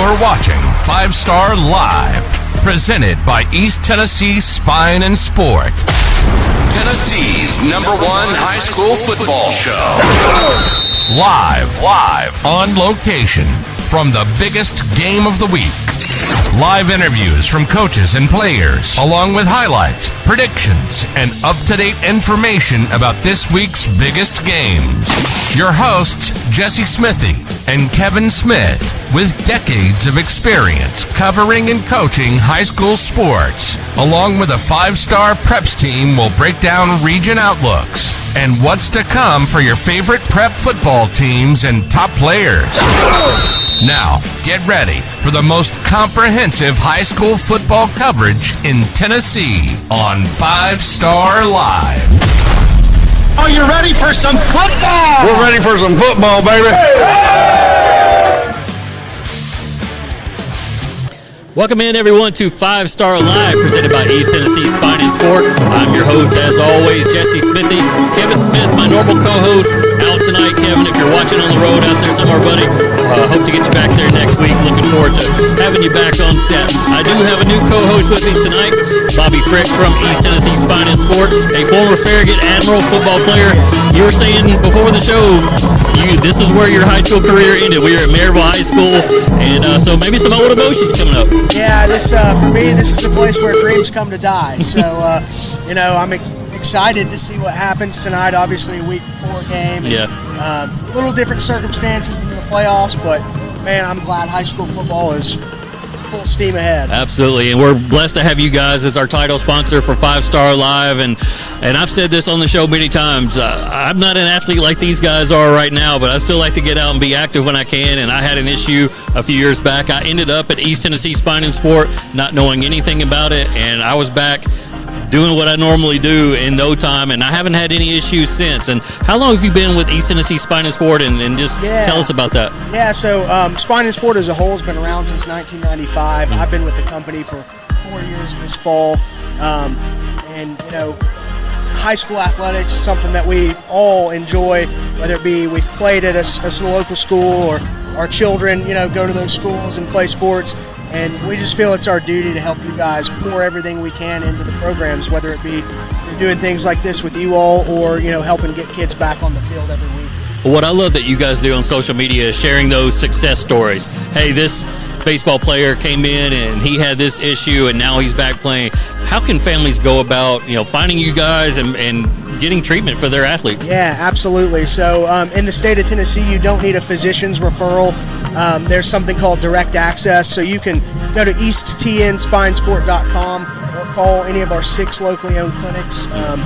You're watching 5 Star Live, presented by East Tennessee Spine and Sport. Tennessee's #1 high school football show. Live on location from the biggest game of the week. Live interviews from coaches and players, along with highlights, predictions, and up-to-date information about this week's biggest games. Your hosts, Jesse Smithy and Kevin Smith, with decades of experience covering and coaching high school sports, along with a 5-star preps team, will break down region outlooks and what's to come for your favorite prep football teams and top players. Now, get ready for the most comprehensive high school football coverage in Tennessee on 5 Star Live. Are you ready for some football? We're ready for some football, baby. Welcome in, everyone, to 5 Star Live, presented by East Tennessee Spine and Sport. I'm your host, as always, Jesse Smithy. Kevin Smith, my normal co-host, out tonight. Kevin, if you're watching on the road out there somewhere, buddy, hope to get you back there next week. Looking forward to having you back on set. I do have a new co-host with me tonight, Bobby Frick from East Tennessee Spine and Sport, a former Farragut Admiral football player. You were saying before the show, this is where your high school career ended. We were at Maryville High School, and so maybe some old emotions coming up. Yeah, this for me, this is a place where dreams come to die. So, I'm excited to see what happens tonight. Obviously, a Week 4 game. Yeah. Little different circumstances than the playoffs, but man, I'm glad high school football is full steam ahead. Absolutely, and we're blessed to have you guys as our title sponsor for 5 Star Live, and I've said this on the show many times. I'm not an athlete like these guys are right now, but I still like to get out and be active when I can, and I had an issue a few years back. I ended up at East Tennessee Spine and Sport not knowing anything about it, and I was back doing what I normally do in no time, and I haven't had any issues since. And how long have you been with East Tennessee Spine and Sport, and just tell us about that? Yeah, so Spine and Sport as a whole has been around since 1995. I've been with the company for 4 years this fall, and high school athletics is something that we all enjoy, whether it be we've played at a local school or our children, go to those schools and play sports. And we just feel it's our duty to help you guys pour everything we can into the programs, whether it be we're doing things like this with you all or, helping get kids back on the field every week. Well, what I love that you guys do on social media is sharing those success stories. Hey, this baseball player came in and he had this issue and now he's back playing. How can families go about, finding you guys and getting treatment for their athletes? Yeah, absolutely. So in the state of Tennessee, you don't need a physician's referral. There's something called direct access. So you can go to easttnspinesport.com or call any of our 6 locally owned clinics. And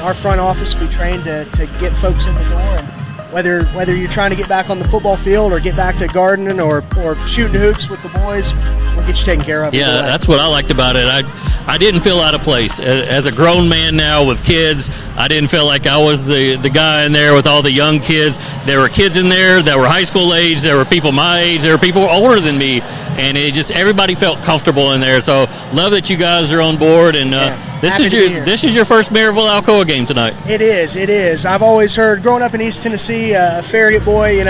our front office will be trained to get folks in the door. And whether you're trying to get back on the football field or get back to gardening or shooting hoops with the boys, we'll get you taken care of. Yeah, that's what I liked about it. I didn't feel out of place. As a grown man now with kids, I didn't feel like I was the guy in there with all the young kids. There were kids in there that were high school age. There were people my age. There were people older than me. And everybody felt comfortable in there. So love that you guys are on board. And this is your first Maryville Alcoa game tonight. It is. I've always heard, growing up in East Tennessee, a Farragut boy,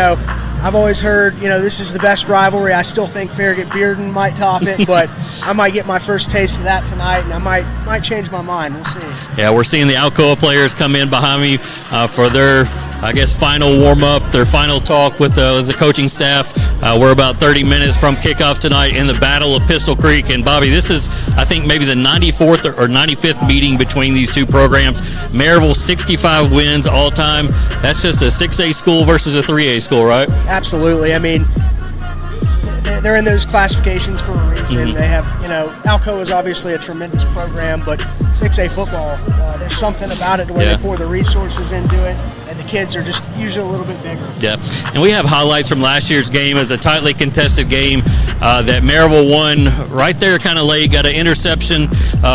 I've always heard, this is the best rivalry. I still think Farragut-Bearden might top it, but I might get my first taste of that tonight, and I might change my mind. We'll see. Yeah, we're seeing the Alcoa players come in behind me for their, final warm-up, their final talk with the coaching staff. We're about 30 minutes from kickoff tonight in the Battle of Pistol Creek. And, Bobby, this is, I think, maybe the 94th or 95th meeting between these two programs. Maryville, 65 wins all time. That's just a 6A school versus a 3A school, right? Absolutely. I mean, they're in those classifications for a reason. Mm-hmm. They have, Alcoa is obviously a tremendous program, but 6A football, there's something about it where they pour the resources into it, and the kids are just usually a little bit bigger. Yeah, and we have highlights from last year's game as a tightly contested game that Maryville won right there kind of late, got an interception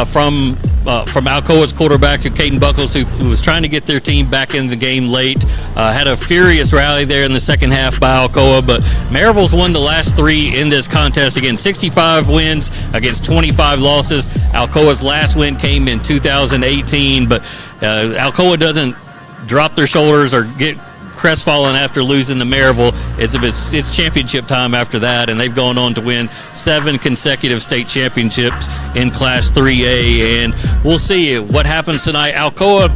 from Alcoa's quarterback, Caden Buckles, who was trying to get their team back in the game late. Had a furious rally there in the second half by Alcoa, but Maryville's won the last 3 in this contest. Again, 65 wins against 25 losses. Alcoa's last win came in 2018, but Alcoa doesn't drop their shoulders or get crestfallen after losing to Maryville. It's championship time after that, and they've gone on to win 7 consecutive state championships in Class 3A. And we'll see what happens tonight. Alcoa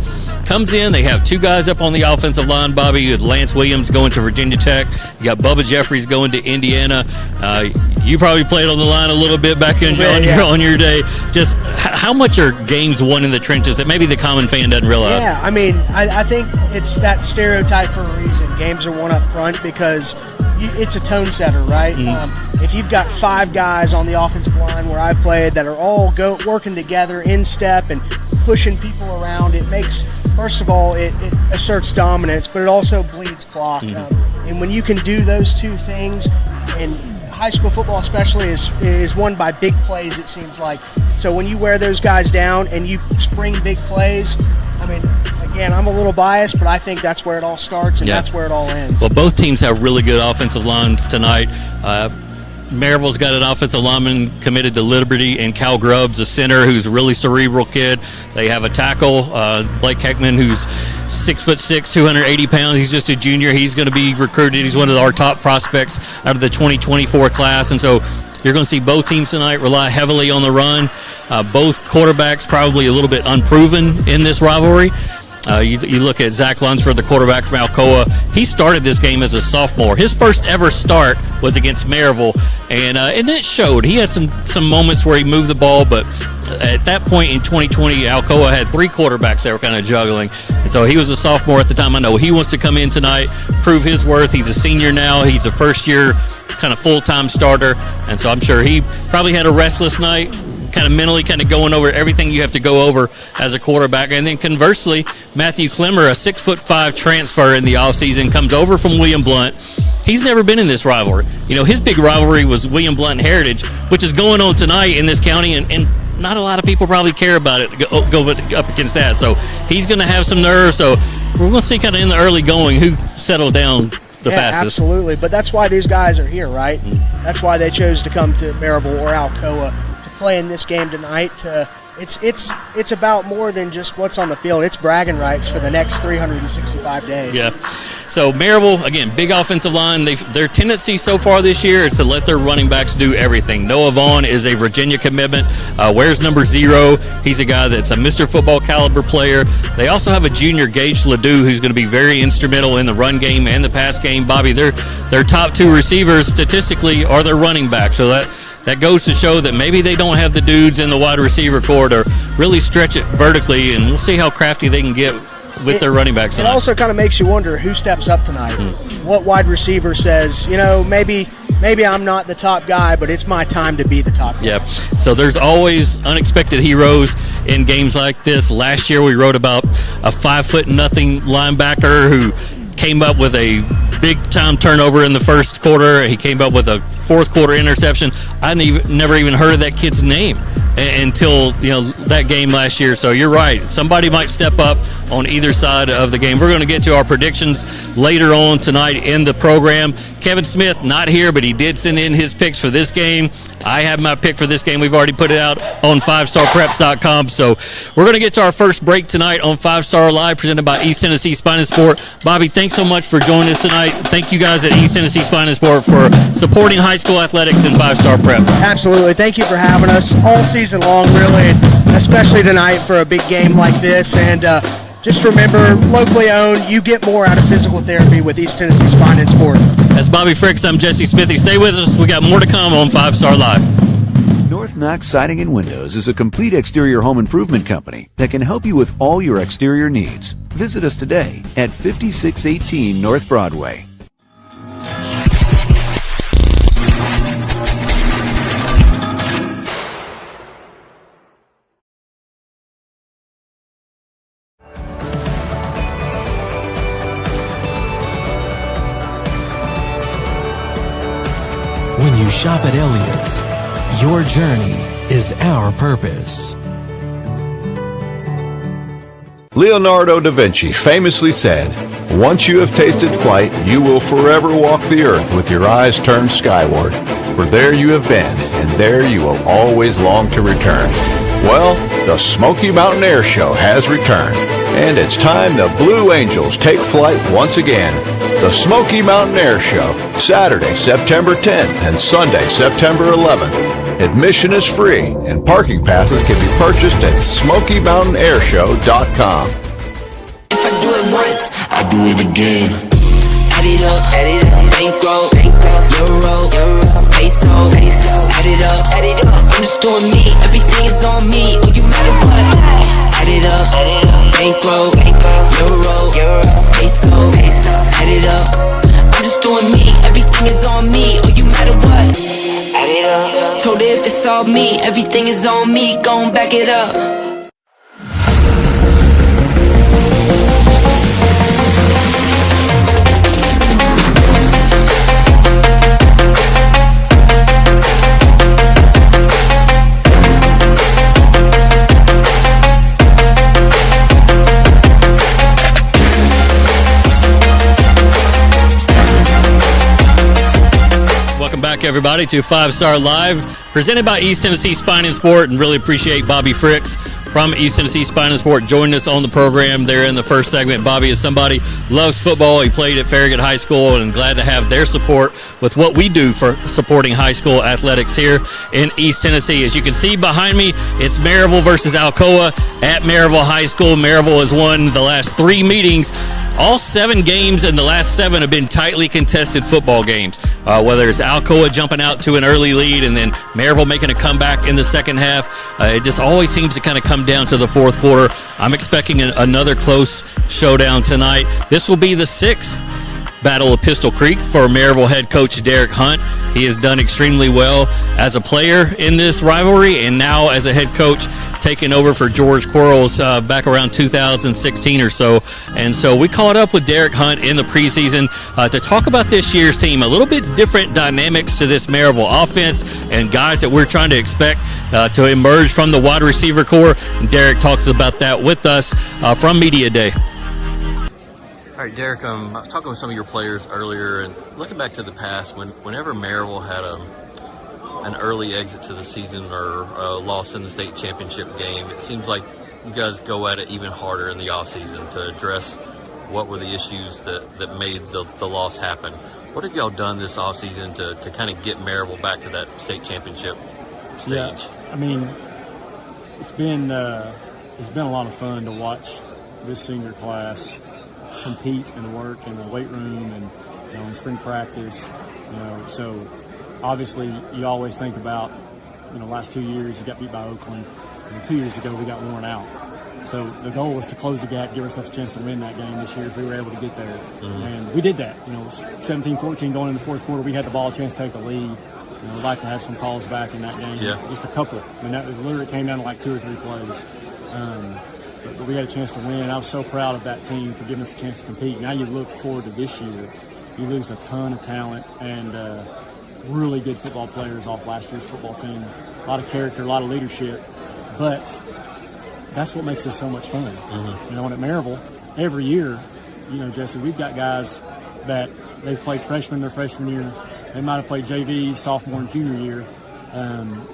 comes in. They have 2 guys up on the offensive line, Bobby, with Lance Williams going to Virginia Tech. You got Bubba Jeffries going to Indiana. You probably played on the line a little bit back on your day. Just how much are games won in the trenches that maybe the common fan doesn't realize? Yeah, I mean, I think it's that stereotype for a reason. Games are won up front because it's a tone setter, right? If you've got 5 guys on the offensive line where I played that are all working together in step and pushing people around, it makes, first of all, it asserts dominance, but it also bleeds clock. And when you can do those 2 things, and high school football especially is won by big plays, it seems like. So when you wear those guys down and you spring big plays, I mean, again, I'm a little biased, but I think that's where it all starts and that's where it all ends. Well, both teams have really good offensive lines tonight. Maryville's got an offensive lineman committed to Liberty, and Cal Grubbs, a center who's a really cerebral kid. They have a tackle, Blake Heckman, who's 6'6", 280 pounds. He's just a junior. He's going to be recruited. He's one of our top prospects out of the 2024 class. And so you're going to see both teams tonight rely heavily on the run. Both quarterbacks probably a little bit unproven in this rivalry. You look at Zach Lunsford, the quarterback from Alcoa. He started this game as a sophomore. His first ever start was against Maryville, and it showed. He had some moments where he moved the ball, but at that point in 2020, Alcoa had 3 quarterbacks that were kind of juggling, and so he was a sophomore at the time. I know he wants to come in tonight, prove his worth. He's a senior now. He's a first-year kind of full-time starter, and so I'm sure he probably had a restless night, kind of mentally kind of going over everything you have to go over as a quarterback. And then conversely, Matthew Clemmer, a 6'5" transfer in the offseason, comes over from William Blount. He's never been in this rivalry. You know, his big rivalry was William Blount and Heritage, which is going on tonight in this county, and not a lot of people probably care about it, go up against that. So he's going to have some nerves. So we're going to see kind of in the early going who settled down the fastest. Absolutely. But that's why these guys are here, right? That's why they chose to come to Maryville or Alcoa to play in this game tonight. It's about more than just what's on the field. It's bragging rights for the next 365 days. Yeah. So Maryville, again, big offensive line. Their tendency so far this year is to let their running backs do everything. Noah Vaughn is a Virginia commitment. Wears number 0. He's a guy that's a Mr. Football caliber player. They also have a junior, Gage Ledoux, who's going to be very instrumental in the run game and the pass game. Bobby, their top 2 receivers statistically are their running backs. So that goes to show that maybe they don't have the dudes in the wide receiver corps to really stretch it vertically, and we'll see how crafty they can get with their running backs tonight. It also kind of makes you wonder who steps up tonight. What wide receiver says, maybe I'm not the top guy, but it's my time to be the top guy. Yep. So there's always unexpected heroes in games like this. Last year we wrote about a 5'0" linebacker who came up with a big-time turnover in the first quarter. He came up with a fourth-quarter interception. I never even heard of that kid's name until that game last year. So you're right. Somebody might step up on either side of the game. We're going to get to our predictions later on tonight in the program. Kevin Smith not here, but he did send in his picks for this game. I have my pick for this game. We've already put it out on 5starpreps.com. So we're going to get to our first break tonight on 5 Star Live, presented by East Tennessee Spine and Sport. Bobby, thanks so much for joining us tonight. Thank you guys at East Tennessee Spine and Sport for supporting high school athletics and 5 Star Prep. Absolutely. Thank you for having us all season long, really, and especially tonight for a big game like this. And just remember, locally owned, you get more out of physical therapy with East Tennessee Spine and Sport. That's Bobby Fricks. I'm Jesse Smithy. Stay with us. We got more to come on 5 Star Live. North Knox Siding and Windows is a complete exterior home improvement company that can help you with all your exterior needs. Visit us today at 5618 North Broadway. When you shop at Elliott's, your journey is our purpose. Leonardo da Vinci famously said, "Once you have tasted flight, you will forever walk the earth with your eyes turned skyward. For there you have been, and there you will always long to return." Well, The Smoky Mountain Air Show has returned, and it's time the Blue Angels take flight once again. The Smoky Mountain Air Show, Saturday, September 10th and Sunday, September 11th. Admission is free, and parking passes can be purchased at SmokyMountainAirShow.com. If I do it once, I do it again. Add it up, bankroll, euro, peso, add it up, I'm just doing me, everything is on me, oh you matter what, add it up, bankroll, euro, peso, add it up, I'm just doing me, everything is on me, oh you matter what, add it up, told her if it's all me, everything is on me, gon' back it up. Welcome back, everybody, to 5 Star Live, presented by East Tennessee Spine and Sport, and really appreciate Bobby Fricks from East Tennessee Spine and Sport joining us on the program there in the first segment. Bobby is somebody who loves football. He played at Farragut High School, and glad to have their support with what we do for supporting high school athletics here in East Tennessee. As you can see behind me, it's Maryville versus Alcoa at Maryville High School. Maryville has won the last 3 meetings. All 7 games in the last 7 have been tightly contested football games, whether it's Alcoa jumping out to an early lead and then Maryville making a comeback in the second half. It just always seems to kind of come down to the fourth quarter. I'm expecting another close showdown tonight. This will be the 6th Battle of Pistol Creek for Maryville head coach Derek Hunt. He has done extremely well as a player in this rivalry and now as a head coach, taking over for George Quarles back around 2016 or so. And so we caught up with Derek Hunt in the preseason to talk about this year's team. A little bit different dynamics to this Maryville offense and guys that we're trying to expect to emerge from the wide receiver core. And Derek talks about that with us from Media Day. All right, Derek, I was talking with some of your players earlier, and looking back to the past, whenever Maryville had an early exit to the season or a loss in the state championship game, it seems like you guys go at it even harder in the offseason to address what were the issues that made the loss happen. What have y'all done this offseason to kind of get Maryville back to that state championship stage? Yeah, I mean, it's been a lot of fun to watch this senior class compete and work in the weight room and in spring practice. So obviously you always think about last 2 years you got beat by Oakland, and 2 years ago we got worn out. So the goal was to close the gap, give ourselves a chance to win that game this year if we were able to get there. Mm-hmm. And we did that. 17-14 going in the fourth quarter, we had the ball, a chance to take the lead. We'd like to have some calls back in that game. Yeah. Just a couple. I mean, that was literally came down to like 2 or 3 plays. But we had a chance to win. I was so proud of that team for giving us a chance to compete. Now you look forward to this year. You lose a ton of talent and really good football players off last year's football team. A lot of character, a lot of leadership. But that's what makes this so much fun. Mm-hmm. And at Maryville, every year, Jesse, we've got guys that they've played freshman their freshman year. They might have played JV, sophomore and junior year.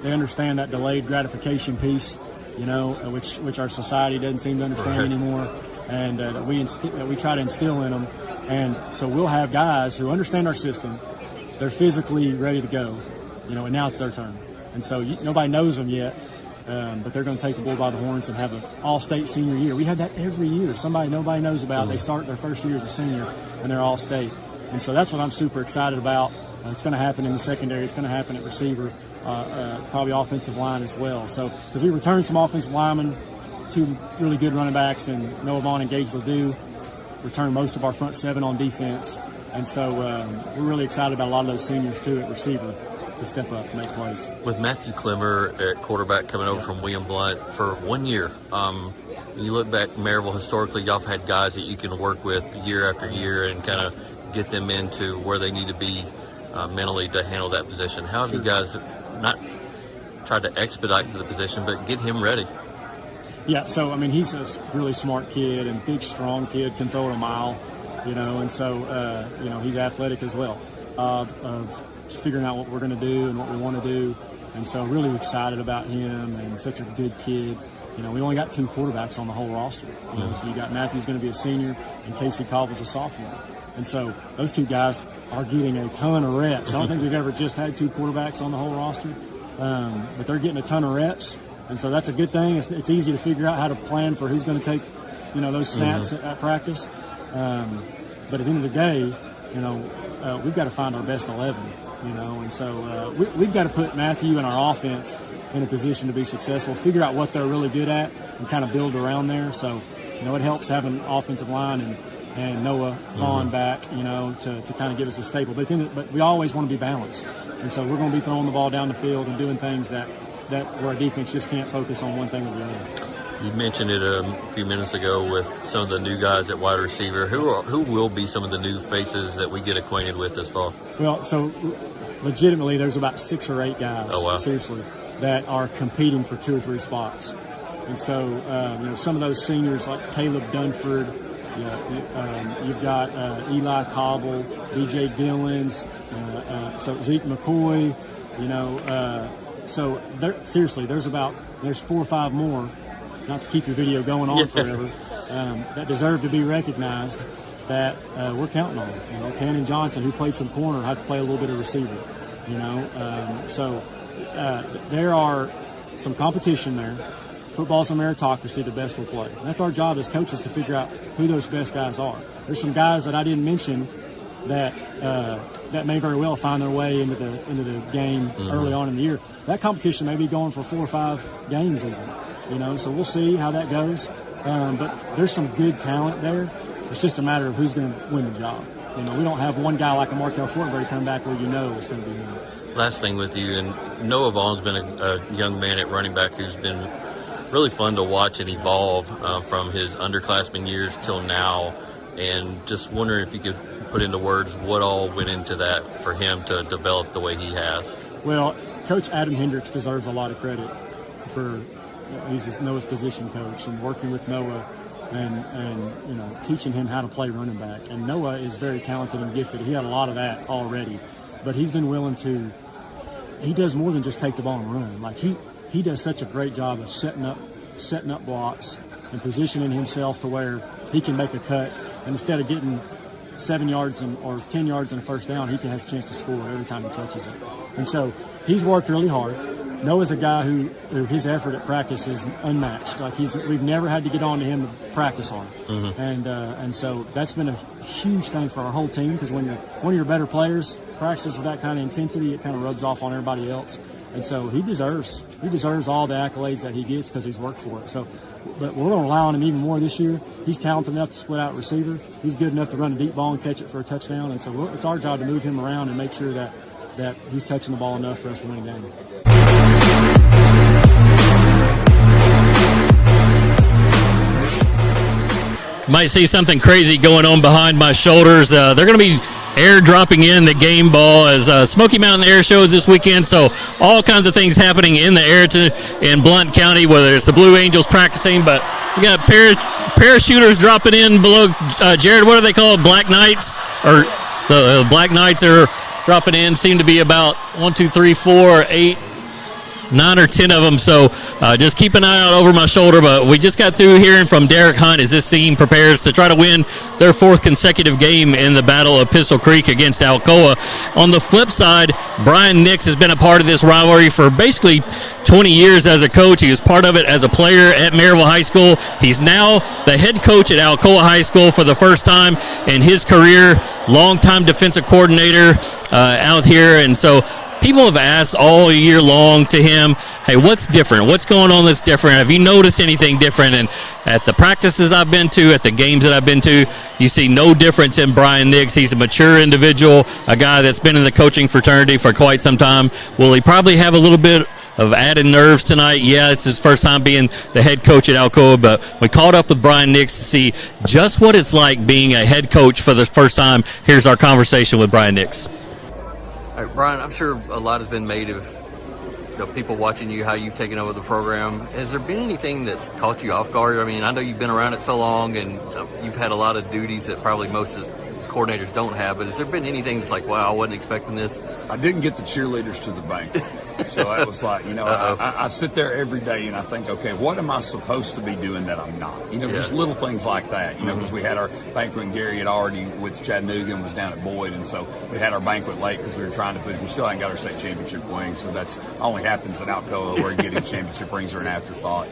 They understand that delayed gratification piece, which our society doesn't seem to understand anymore, and that we try to instill in them. And so we'll have guys who understand our system. They're physically ready to go, and now it's their turn. And so nobody knows them yet, but they're going to take the bull by the horns and have an all-state senior year. We had that every year. Somebody nobody knows about. They start their first year as a senior, and they're all-state. And so that's what I'm super excited about. It's going to happen in the secondary. It's going to happen at receiver, probably offensive line as well. So because we returned some offensive linemen, 2 really good running backs, and Noah Vaughn and Gage Ledoux returned most of our front 7 on defense. And so we're really excited about a lot of those seniors, too, at receiver to step up and make plays. With Matthew Clemmer at quarterback coming over from William Blunt for 1 year, when you look back, Maryville, historically, y'all have had guys that you can work with year after year and kind of get them into where they need to be mentally to handle that position. How have you guys not tried to expedite the position, but get him ready? Yeah, so, he's a really smart kid and big, strong kid, can throw it a mile, and so, he's athletic as well, of figuring out what we're going to do and what we want to do. And so really excited about him, and such a good kid. we only got 2 quarterbacks on the whole roster. So you got Matthew's going to be a senior and Casey Cobble's a sophomore. And so those 2 guys are getting a ton of reps. I don't think we've ever just had 2 quarterbacks on the whole roster, but they're getting a ton of reps. And so that's a good thing. It's easy to figure out how to plan for who's going to take, those snaps at practice. But at the end of the day, we've got to find our best 11, and so we've got to put Matthew and our offense in a position to be successful, figure out what they're really good at and kind of build around there. So, it helps having offensive line and Noah Vaughn back, to kind of give us a staple. But we always want to be balanced. And so we're going to be throwing the ball down the field and doing things that where our defense just can't focus on one thing or the other. You mentioned it a few minutes ago with some of the new guys at wide receiver. Who will be some of the new faces that we get acquainted with this fall? Well, so legitimately there's about 6 or 8 guys, seriously, that are competing for 2 or 3 spots. And so, some of those seniors like Caleb Dunford, you've got Eli Cobble, DJ Dillons, so Zeke McCoy, so seriously, there's 4 or 5 more, not to keep your video going on forever, that deserve to be recognized that we're counting on. Cannon Johnson, who played some corner, had to play a little bit of receiver, so there are some competition there. Football's a meritocracy, the best will play. And that's our job as coaches to figure out who those best guys are. There's some guys that I didn't mention that may very well find their way into the game early on in the year. That competition may be going for 4 or 5 games even, so we'll see how that goes. But there's some good talent there. It's just a matter of who's going to win the job. We don't have one guy like a Markel Fortenberry come back where it's going to be him. Last thing with you, and Noah Vaughn's been a young man at running back who's been really fun to watch and evolve from his underclassmen years till now, and just wondering if you could put into words what all went into that for him to develop the way he has. Well, Coach Adam Hendricks deserves a lot of credit for he's Noah's position coach and working with Noah and teaching him how to play running back. And Noah is very talented and gifted. He had a lot of that already, but he's been willing to. He does more than just take the ball and run. Like he does such a great job of setting up blocks and positioning himself to where he can make a cut. And instead of getting 7 yards or 10 yards and a first down, he has a chance to score every time he touches it. And so he's worked really hard. Noah's a guy who his effort at practice is unmatched. Like we've never had to get on to him to practice hard. And so that's been a huge thing for our whole team, because when one of your better players practices with that kind of intensity, it kind of rubs off on everybody else. And so he deserves all the accolades that he gets because he's worked for it. So, but we're going to rely on him even more this year. He's talented enough to split out receiver. He's good enough to run a deep ball and catch it for a touchdown. And so it's our job to move him around and make sure that he's touching the ball enough for us to win a game. Might see something crazy going on behind my shoulders. They're going to be airdropping in the game ball as Smoky Mountain Air Show is this weekend, so all kinds of things happening in the air in Blount County, whether it's the Blue Angels practicing, but we got parachuters dropping in below. Jared, what are they called? Black Knights? Or the Black Knights are dropping in, seem to be about 1, 2, 3, 4, 8, 9 or 10 of them, so just keep an eye out over my shoulder. But we just got through hearing from Derek Hunt as this team prepares to try to win their 4th consecutive game in the Battle of Pistol Creek against Alcoa. On the flip side, Brian Nix has been a part of this rivalry for basically 20 years as a coach. He was part of it as a player at Maryville High School. He's now the head coach at Alcoa High School for the first time in his career, longtime defensive coordinator out here. And so people have asked all year long to him, hey, what's different? What's going on that's different? Have you noticed anything different? And at the practices I've been to, at the games that I've been to, you see no difference in Brian Nix. He's a mature individual, a guy that's been in the coaching fraternity for quite some time. Will he probably have a little bit of added nerves tonight? Yeah, it's his first time being the head coach at Alcoa, but we caught up with Brian Nix to see just what it's like being a head coach for the first time. Here's our conversation with Brian Nix. All right, Brian, I'm sure a lot has been made of people watching you, how you've taken over the program. Has there been anything that's caught you off guard? I mean, I know you've been around it so long, and you've had a lot of duties that probably most coordinators don't have, but has there been anything that's like, wow, I wasn't expecting this? I didn't get the cheerleaders to the bank. So it was like, I sit there every day and I think, okay, what am I supposed to be doing that I'm not? Just little things like that, because we had our banquet, and Gary had already with Chattanooga and was down at Boyd, and so we had our banquet late because we were trying to push. We still hadn't got our state championship rings, so that's only happens in Alcoa where getting championship rings are an afterthought,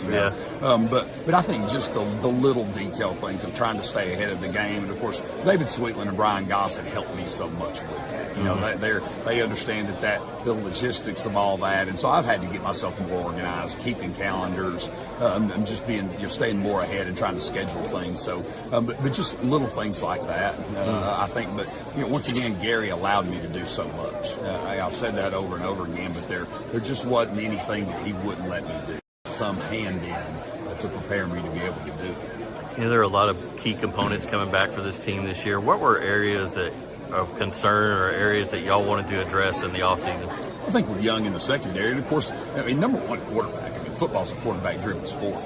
But I think just the little detail things of trying to stay ahead of the game, and of course David Sweetland and Brian Goss have helped me so much with that. They understand that the logistics of all that, and so I've had to get myself more organized, keeping calendars, and just being staying more ahead and trying to schedule things. So, but just little things like that. I think, but once again, Gary allowed me to do so much. I've said that over and over again, but there just wasn't anything that he wouldn't let me do. Some hand in to prepare me to be able to do it. There are a lot of key components coming back for this team this year. What were areas of concern or areas that y'all wanted to address in the offseason? I think we're young in the secondary, and of course, number one, quarterback. Football's a quarterback-driven sport.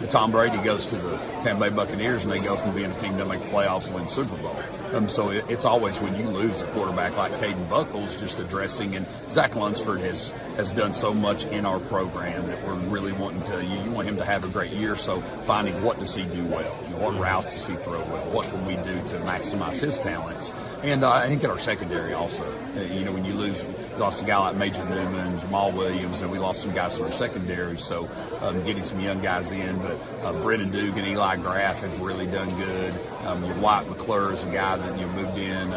Tom Brady goes to the Tampa Bay Buccaneers, and they go from being a team that make the playoffs and win the Super Bowl. So it's always when you lose a quarterback like Caden Buckles, just addressing, and Zach Lunsford has done so much in our program that we're really wanting to. You want him to have a great year, so finding what does he do well, what routes does he throw well, what can we do to maximize his talents, and I think in our secondary also. When you lost a guy like Major Newman, Jamal Williams, and we lost some guys in our secondary, so getting some young guys in, but Brennan Dugan, Eli Graff have really done good. Wyatt McClure is a guy that moved in.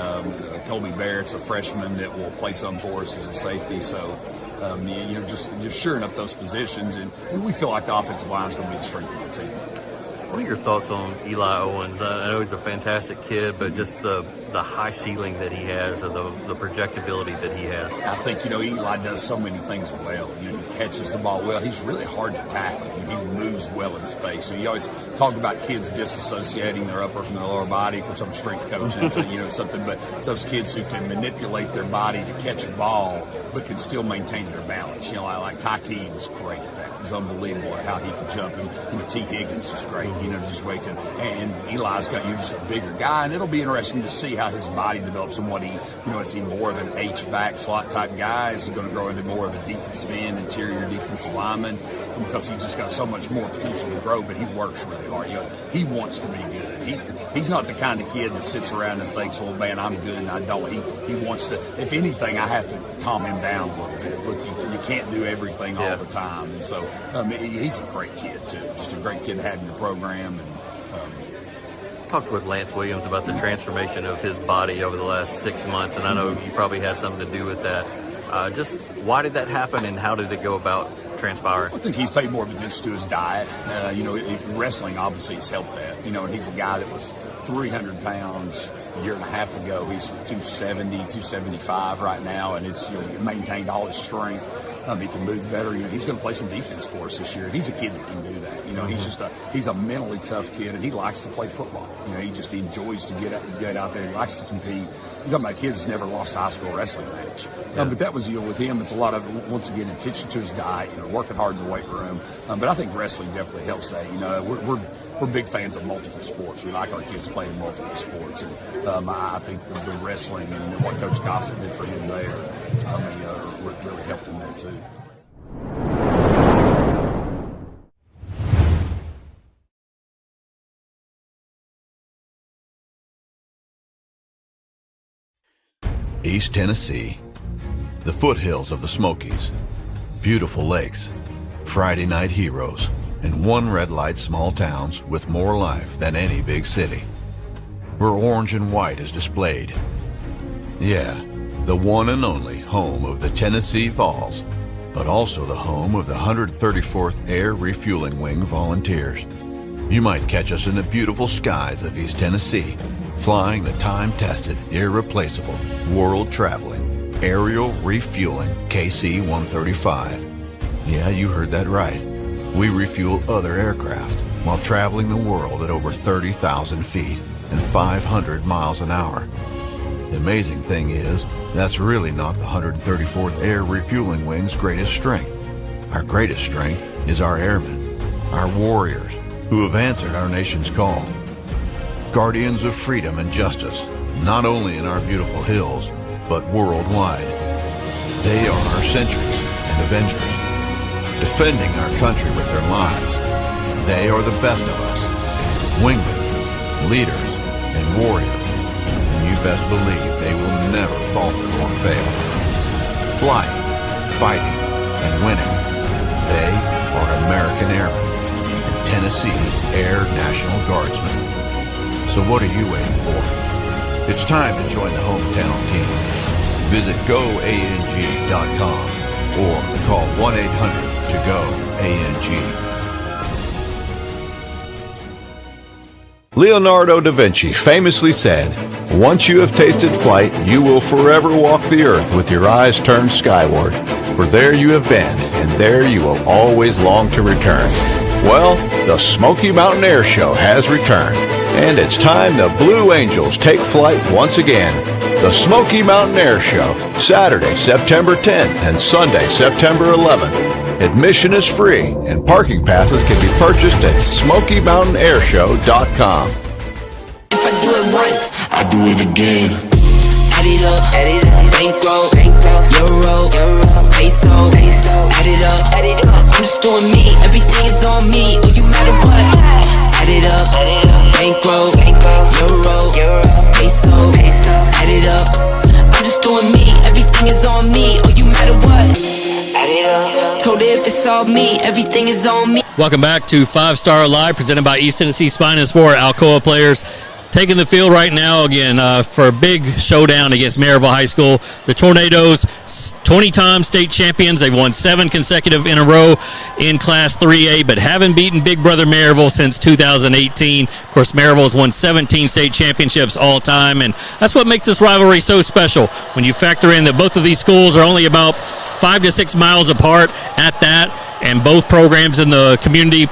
Colby Barrett's a freshman that will play some for us as a safety. So, just shoring up those positions, and we feel like the offensive line is going to be the strength of the team. What are your thoughts on Eli Owens? I know he's a fantastic kid, but just the high ceiling that he has, or the projectability that he has. I think, Eli does so many things well. He catches the ball well. He's really hard to tackle. He moves well in space. So you always talk about kids disassociating their upper from their lower body. Of course, I'm a strength coach, and so, something, but those kids who can manipulate their body to catch a ball, but can still maintain their balance. Like Tyke was great at that. It was unbelievable how he could jump. And T. Higgins was great, just waking. And Eli's got just a bigger guy, and it'll be interesting to see how his body develops and what he, is he more of an H-back slot type guy? Is he going to grow into more of a defensive end, interior defensive lineman? Because he's just got so much more potential to grow, but he works really hard. He wants to be good. He's not the kind of kid that sits around and thinks, well, man, I'm good and I don't. He wants to, if anything, I have to calm him down a little bit. Look, you can't do everything all the time. And so he's a great kid, too. Just a great kid to have in the program. And talked with Lance Williams about the transformation of his body over the last 6 months, and I know you probably had something to do with that. Just why did that happen, and how did it go about transpiring? I think he's paid more attention to his diet. Wrestling obviously has helped that. And he's a guy that was 300 pounds a year and a half ago. He's 270, 275 right now, and it's maintained all his strength. He can move better. He's going to play some defense for us this year. He's a kid that can do that. He's a mentally tough kid, and he likes to play football. He enjoys to get out there. He likes to compete. You're talking about kids never lost a high school wrestling match. But that was, with him, it's a lot of, once again, attention to his diet, working hard in the weight room. But I think wrestling definitely helps that. We're big fans of multiple sports. We like our kids playing multiple sports. And I think the wrestling and what Coach Gossett did for him there, really helped him there, too. East Tennessee, the foothills of the Smokies, beautiful lakes, Friday night heroes, and one red light small towns with more life than any big city, where orange and white is displayed. Yeah, the one and only home of the Tennessee Vols, but also the home of the 134th Air Refueling Wing Volunteers. You might catch us in the beautiful skies of East Tennessee, flying the time-tested, irreplaceable, world-traveling, aerial refueling KC-135. Yeah, you heard that right. We refuel other aircraft while traveling the world at over 30,000 feet and 500 miles an hour. The amazing thing is, that's really not the 134th Air Refueling Wing's greatest strength. Our greatest strength is our airmen, our warriors, who have answered our nation's call. guardians of freedom and justice, not only in our beautiful hills, but worldwide. They are our sentries and avengers, defending our country with their lives. They are the best of us, wingmen, leaders, and warriors, and you best believe they will never falter or fail. Flying, fighting, and winning, they are American Airmen and Tennessee Air National Guardsmen. So what are you waiting for? It's time to join the hometown team. Visit GoANG.com or call 1-800-TO-GO-ANG. Leonardo da Vinci famously said, "Once you have tasted flight, you will forever walk the earth with your eyes turned skyward. For there you have been, and there you will always long to return." Well, the Smoky Mountain Air Show has returned, and it's time the Blue Angels take flight once again. The Smoky Mountain Air Show, Saturday, September 10th and Sunday, September 11th. Admission is free, and parking passes can be purchased at SmokyMountainAirShow.com. If I do it once, I do it again. Add it up, bankroll, euro, peso, add it up, I'm just doing me, everything is on me, oh you matter what. Add it up, bankroll, euro, peso, add it up, I'm just doing me, everything is on me, oh you matter what. Add it up, told her if it's all me, everything is on me. Welcome back to 5 Star Live, presented by East Tennessee Spine and Sport. Alcoa players taking the field right now again for a big showdown against Maryville High School. The Tornadoes, 20-time state champions. They've won 7 consecutive in a row in Class 3A, but haven't beaten Big Brother Maryville since 2018. Of course, Maryville has won 17 state championships all time, and that's what makes this rivalry so special. When you factor in that both of these schools are only about 5 to 6 miles apart at that, and both programs in the community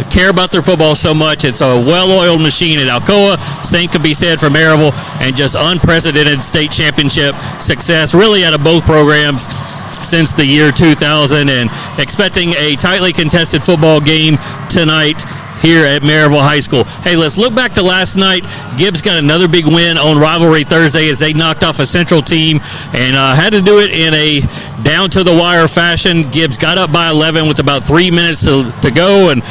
care about their football so much. It's a well-oiled machine at Alcoa. Same could be said for Maryville, and just unprecedented state championship success really out of both programs since the year 2000, and expecting a tightly contested football game tonight here at Maryville High School. Hey, let's look back to last night. Gibbs got another big win on Rivalry Thursday as they knocked off a Central team and had to do it in a down-to-the-wire fashion. Gibbs got up by 11 with about 3 minutes to go and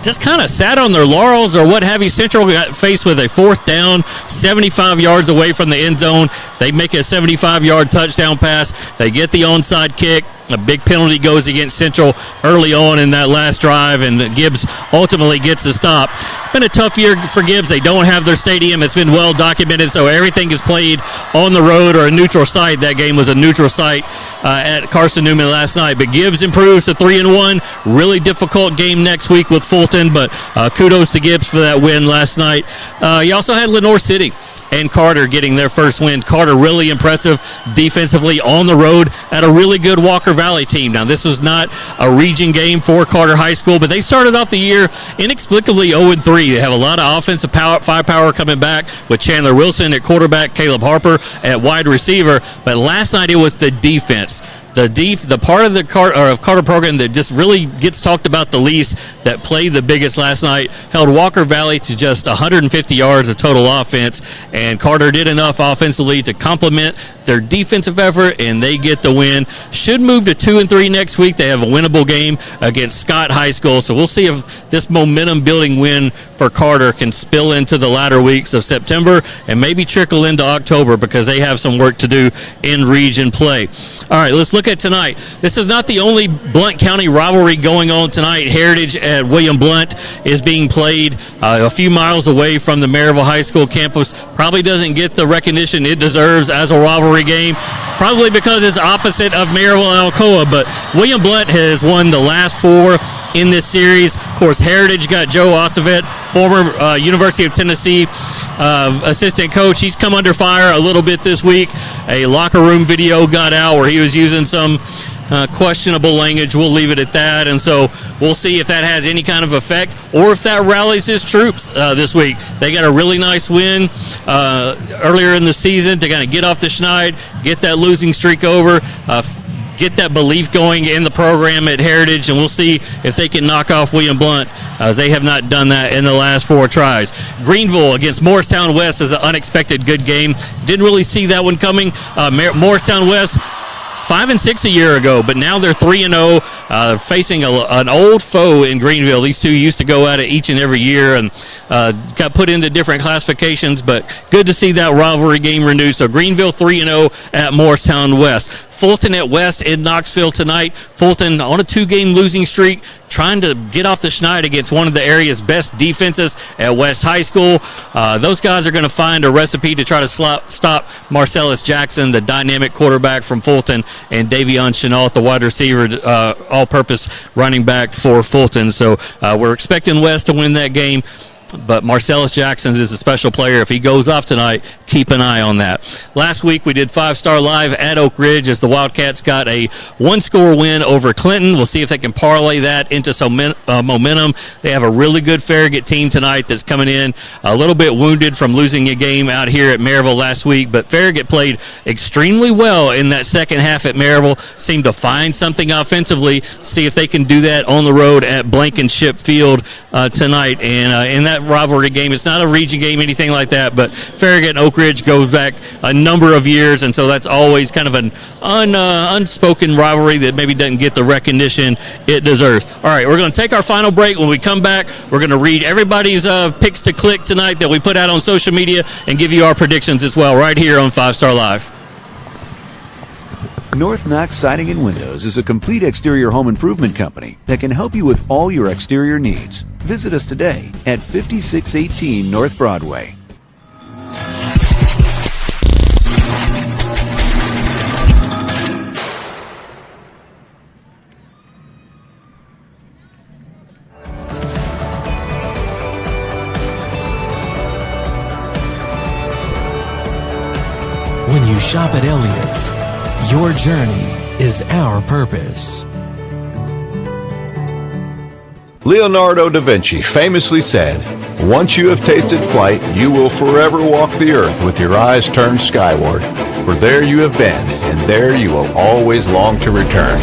just kind of sat on their laurels or what have you. Central got faced with a 4th down, 75 yards away from the end zone. They make a 75-yard touchdown pass. They get the onside kick. A big penalty goes against Central early on in that last drive, and Gibbs ultimately gets the stop. It's been a tough year for Gibbs. They don't have their stadium. It's been well documented, so everything is played on the road or a neutral site. That game was a neutral site at Carson Newman last night. But Gibbs improves to 3-1. Really difficult game next week with Fulton, but kudos to Gibbs for that win last night. You also had Lenore City and Carter getting their first win. Carter really impressive defensively on the road at a really good Walker Valley team. Now, this was not a region game for Carter High School, but they started off the year inexplicably 0-3. They have a lot of offensive firepower coming back with Chandler Wilson at quarterback, Caleb Harper at wide receiver, but last night it was the defense. The part of the Carter program that just really gets talked about the least, that played the biggest last night, held Walker Valley to just 150 yards of total offense, and Carter did enough offensively to complement their defensive effort, and they get the win. Should move to 2-3 next week. They have a winnable game against Scott High School, so we'll see if this momentum-building win for Carter can spill into the latter weeks of September and maybe trickle into October, because they have some work to do in region play. All right, let's look at tonight. This is not the only Blount County rivalry going on tonight. Heritage at William Blount is being played a few miles away from the Maryville High School campus. Probably doesn't get the recognition it deserves as a rivalry game, probably because it's opposite of Maryville and Alcoa, but William Blount has won the last 4 in this series. Of course, Heritage got Joe Ossovet, former University of Tennessee assistant coach. He's come under fire a little bit this week. A locker room video got out where he was using some questionable language. We'll leave it at that, and so we'll see if that has any kind of effect or if that rallies his troops this week. They got a really nice win earlier in the season to kind of get off the schneid, get that losing streak over. get that belief going in the program at Heritage, and we'll see if they can knock off William Blount. They have not done that in the last 4 tries. Greenville against Morristown West is an unexpected good game. Didn't really see that one coming. Morristown West 5-6 a year ago, but now they're 3-0, facing an old foe in Greenville. These two used to go at it each and every year and got put into different classifications, but good to see that rivalry game renewed. So Greenville 3-0 at Morristown West. Fulton at West in Knoxville tonight. Fulton on a 2-game losing streak, trying to get off the schneid against one of the area's best defenses at West High School. Those guys are going to find a recipe to try to stop Marcellus Jackson, the dynamic quarterback from Fulton, and Davion Chenault, the wide receiver, all-purpose running back for Fulton. So we're expecting West to win that game. But Marcellus Jackson is a special player. If he goes off tonight, keep an eye on that. Last week we did 5-Star Live at Oak Ridge as the Wildcats got a 1-score win over Clinton. We'll see if they can parlay that into some momentum. They have a really good Farragut team tonight that's coming in a little bit wounded from losing a game out here at Maryville last week. But Farragut played extremely well in that second half at Maryville. Seemed to find something offensively. See if they can do that on the road at Blankenship Field tonight. And in that rivalry game, it's not a region game, anything like that, but Farragut and Oak Ridge goes back a number of years, and so that's always kind of an unspoken rivalry that maybe doesn't get the recognition it deserves. All right, we're going to take our final break. When we come back, we're going to read everybody's picks to click tonight that we put out on social media and give you our predictions as well right here on 5-Star Live. North Knox Siding and Windows is a complete exterior home improvement company that can help you with all your exterior needs. Visit us today at 5618 North Broadway. When you shop at Elliott's, your journey is our purpose. Leonardo da Vinci famously said, "Once you have tasted flight, you will forever walk the earth with your eyes turned skyward. For there you have been, and there you will always long to return."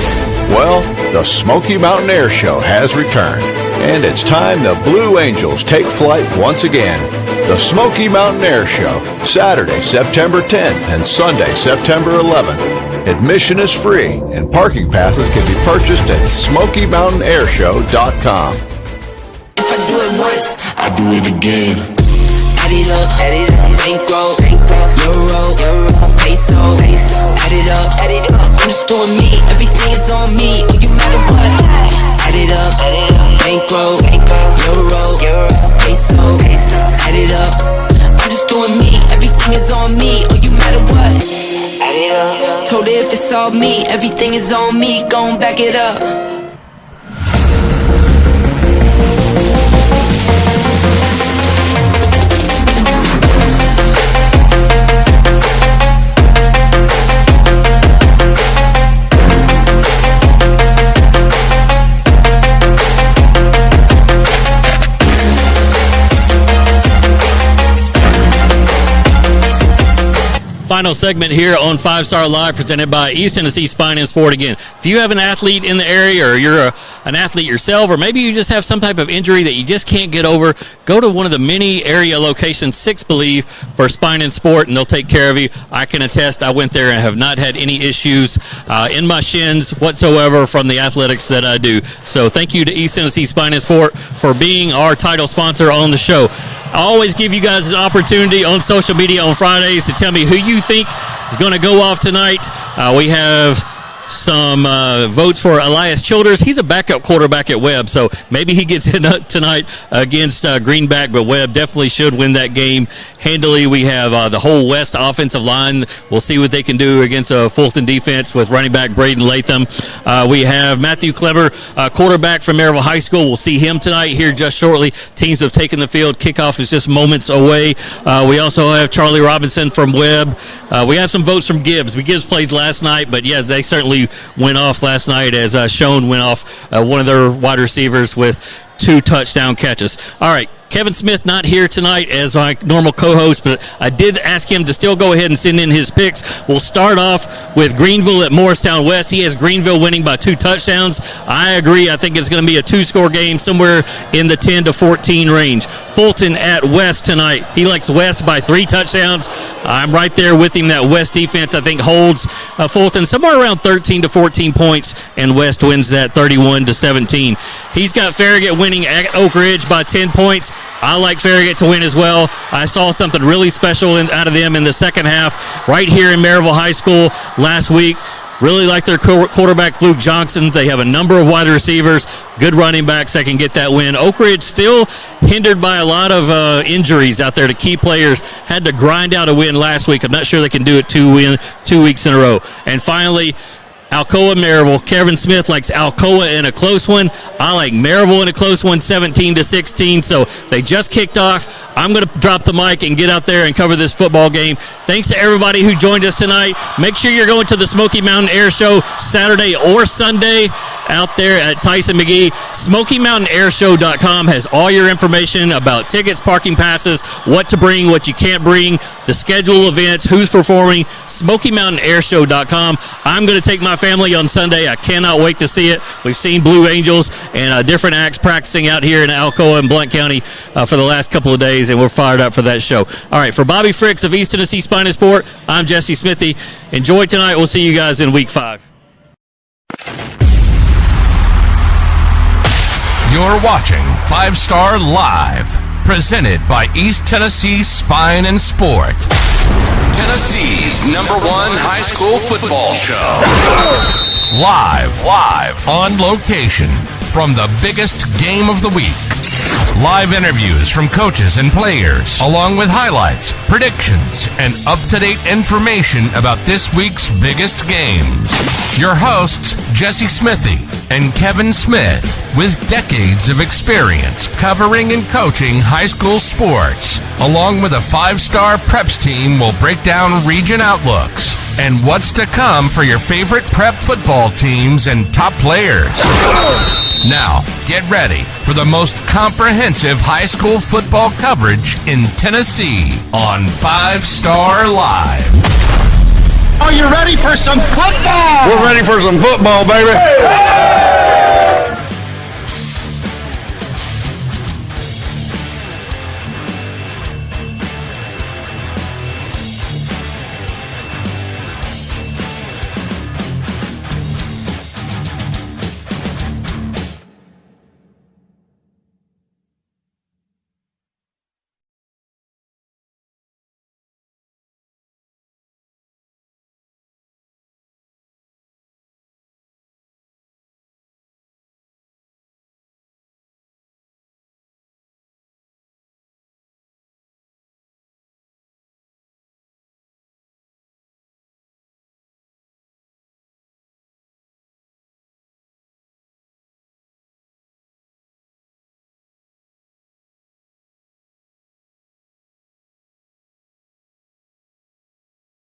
Well, the Smoky Mountain Air Show has returned, and it's time the Blue Angels take flight once again. The Smoky Mountain Air Show, Saturday, September 10th and Sunday, September 11th. Admission is free, and parking passes can be purchased at SmokyMountainAirShow.com. If I do it once, I do it again. Add it up, bankroll, euro, peso, add it up, I'm just doing me, everything is on me, no matter what. Add it up, bankroll, euro, peso, add it up, I'm just doing me, everything is on me, no matter what. Add it up, told her if it's all me, everything is on me, gon' back it up. Final segment here on 5-Star Live presented by East Tennessee Spine and Sport. Again, if you have an athlete in the area or you're an athlete yourself, or maybe you just have some type of injury that you just can't get over, go to one of the many area locations, 6 Believe, for Spine and Sport, and they'll take care of you. I can attest I went there and have not had any issues in my shins whatsoever from the athletics that I do. So thank you to East Tennessee Spine and Sport for being our title sponsor on the show. I always give you guys an opportunity on social media on Fridays to tell me who you think is going to go off tonight. We have some votes for Elias Childers. He's a backup quarterback at Webb, so maybe he gets in tonight against Greenback, but Webb definitely should win that game handily. We have the whole West offensive line. We'll see what they can do against a Fulton defense with running back Braden Latham. We have Matthew Kleber, quarterback from Maryville High School. We'll see him tonight here just shortly. Teams have taken the field. Kickoff is just moments away. We also have Charlie Robinson from Webb. We have some votes from Gibbs. Gibbs played last night, but yeah, they certainly went off last night as Schoen went off one of their wide receivers with 2 touchdown catches. All right, Kevin Smith not here tonight as my normal co-host, but I did ask him to still go ahead and send in his picks. We'll start off with Greenville at Morristown West. He has Greenville winning by 2 touchdowns. I agree. I think it's going to be a 2-score game somewhere in the 10-14 range. Fulton at West tonight. He likes West by 3 touchdowns. I'm right there with him. That West defense, I think, holds Fulton somewhere around 13 to 14 points, and West wins that 31-17. He's got Farragut winning at Oak Ridge by 10 points. I like Farragut to win as well. I saw something really special out of them in the second half right here in Maryville High School last week. Really like their quarterback, Luke Johnson. They have a number of wide receivers, good running backs that can get that win. Oak Ridge still hindered by a lot of injuries out there to key players. Had to grind out a win last week. I'm not sure they can do it 2 weeks in a row. And finally, Alcoa Maryville. Kevin Smith likes Alcoa in a close one. I like Maryville in a close one, 17-16. So they just kicked off. I'm going to drop the mic and get out there and cover this football game. Thanks to everybody who joined us tonight. Make sure you're going to the Smoky Mountain Air Show Saturday or Sunday out there at Tyson McGee. SmokyMountainAirShow.com has all your information about tickets, parking passes, what to bring, what you can't bring, the schedule of events, who's performing. SmokyMountainAirShow.com. I'm going to take my family on Sunday. I cannot wait to see it. We've seen Blue Angels and different acts practicing out here in Alcoa and Blount County for the last couple of days, and we're fired up for that show. All right, for Bobby Fricks of East Tennessee Spine and Sport, I'm Jesse Smithy. Enjoy tonight. We'll see you guys in Week 5. You're watching 5 Star Live, presented by East Tennessee Spine and Sport. Tennessee's #1 high school football show. Live, on location, from the biggest game of the week. Live interviews from coaches and players, along with highlights, predictions, and up-to-date information about this week's biggest games. Your hosts, Jesse Smithy and Kevin Smith, with decades of experience covering and coaching high school sports, along with a 5-star preps team, will break down region outlooks and what's to come for your favorite prep football teams and top players. Now, get ready for the most comprehensive high school football coverage in Tennessee on 5 Star Live. Are you ready for some football? We're ready for some football, baby.